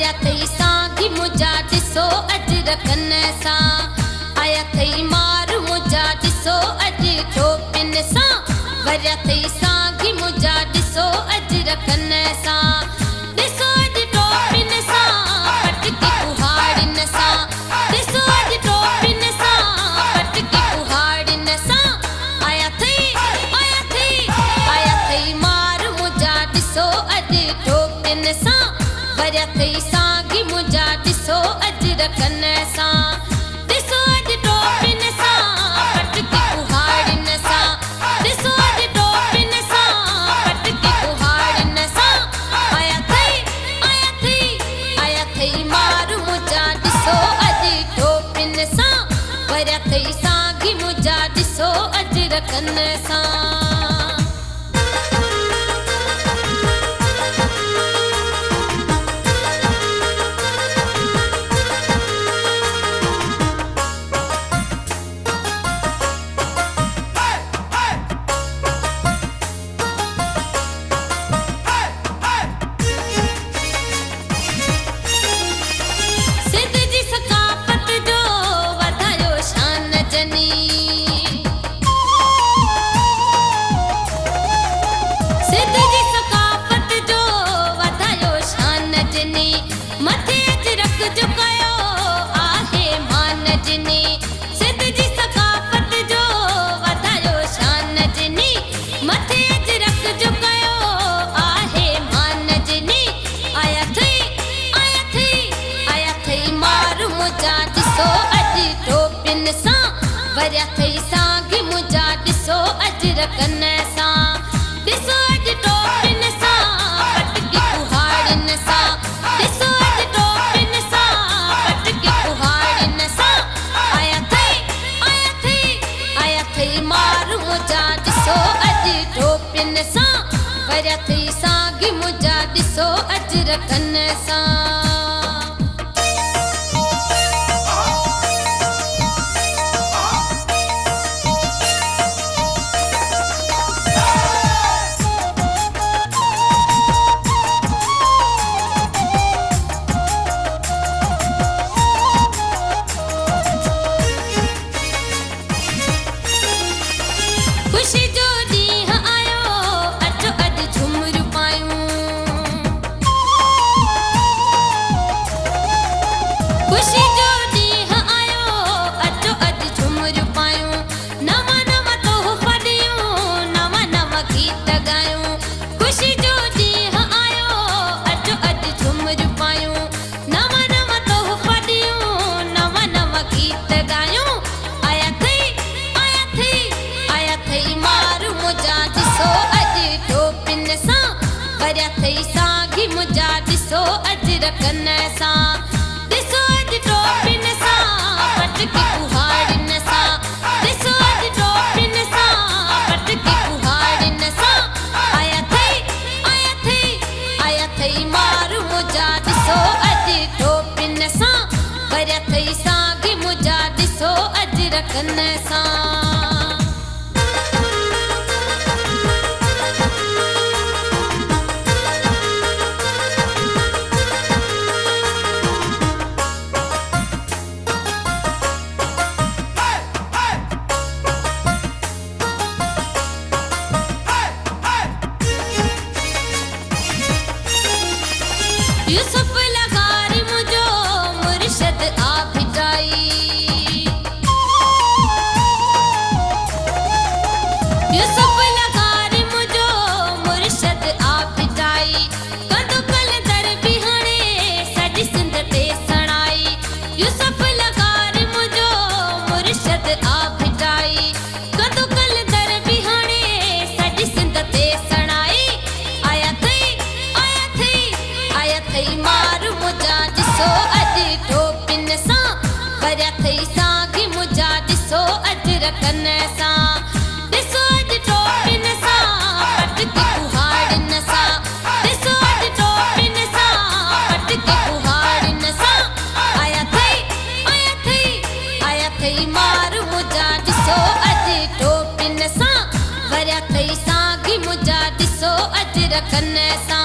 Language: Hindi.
वरिया थई सांगी मुझा दिसो अज रखन सा आया थई मार मुझा दिसो अज टोपिन सा वरिया थई सांगी मुझा दिसो अज रखन सा दिसो अज टोपिन सा पटकी कुहाड़िन सा दिसो अज टोपिन सा पटकी कुहाड़िन सा आया थई मार मुझा दिसो अज टोपिन सा वरिया थई सांगी मुझा दिसो अज रखन सा दिसो अज टोपिन सा पटकी कुहाड़िन सा दिसो अज टोपिन सा पटकी कुहाड़िन सा आया थई मार मुझा दिसो अज टोपिन सा वरिया थई सांगी मुझा दिसो अज रखन सा वरिया थई सांगी मुझा दिसो अज रखन सा दिसो अज टोपिन सा पटकी कुहाड़िन सा दिसो अज टोपिन सा पटकी कुहाड़िन सा आया थई मार मुझा दिसो अज टोपिन सा वरिया थई सांगी मुझा दिसो अज रखन सा खुशी जो ॾींहुं आयो अचो अॼु झुमर पायूं खुशी जो ॾींहुं आयो अचो अॼु झुमर पायूं नवां नवां तोहफ़ा ॾियूं नवां नवां गीत ॻायूं खुशी जो ॾींहुं आयो अचो अॼु झुमर पायूं नवां नवां तोहफ़ा ॾियूं नवां नवां गीत ॻायूं आया थई मार मुझा दिसो अज टोपिन सा वरिया थई सांगी मुझा दिसो अज रखन सा दिसो अज टोपिन सा पटकी कुहाड़िन सा दिसो अज टोपिन सा पटकी कुहाड़िन सा आया थई मार मुझा दिसो अज टोपिन सा वरिया थई सांगी मुझा दिसो अज रखन सा यूसुफ लगारी मुझो मुर्शद आ भिटाई यूसुफ लगारी मुझो मुर्शद आ भिटाई कदू कल दर बिहाने सॼी सिंध ते सणाई यूसुफ लगारी मुझो मुर्शद आ भिटाई कदू कल दर बिहाने सॼी सिंध ते सणाई आया थई मार मुझा दिसो अज टोपिन सा वरिया थई सांगी मुझा दिसो अज रखन सा दिसो अज टोपिन सा पटकी कुहाड़िन सा दिसो अज टोपिन सा पटकी कुहाड़िन सा आया थई मार मुझा दिसो अज टोपिन सा वरिया थई सांगी मुझा दिसो अज रखन सा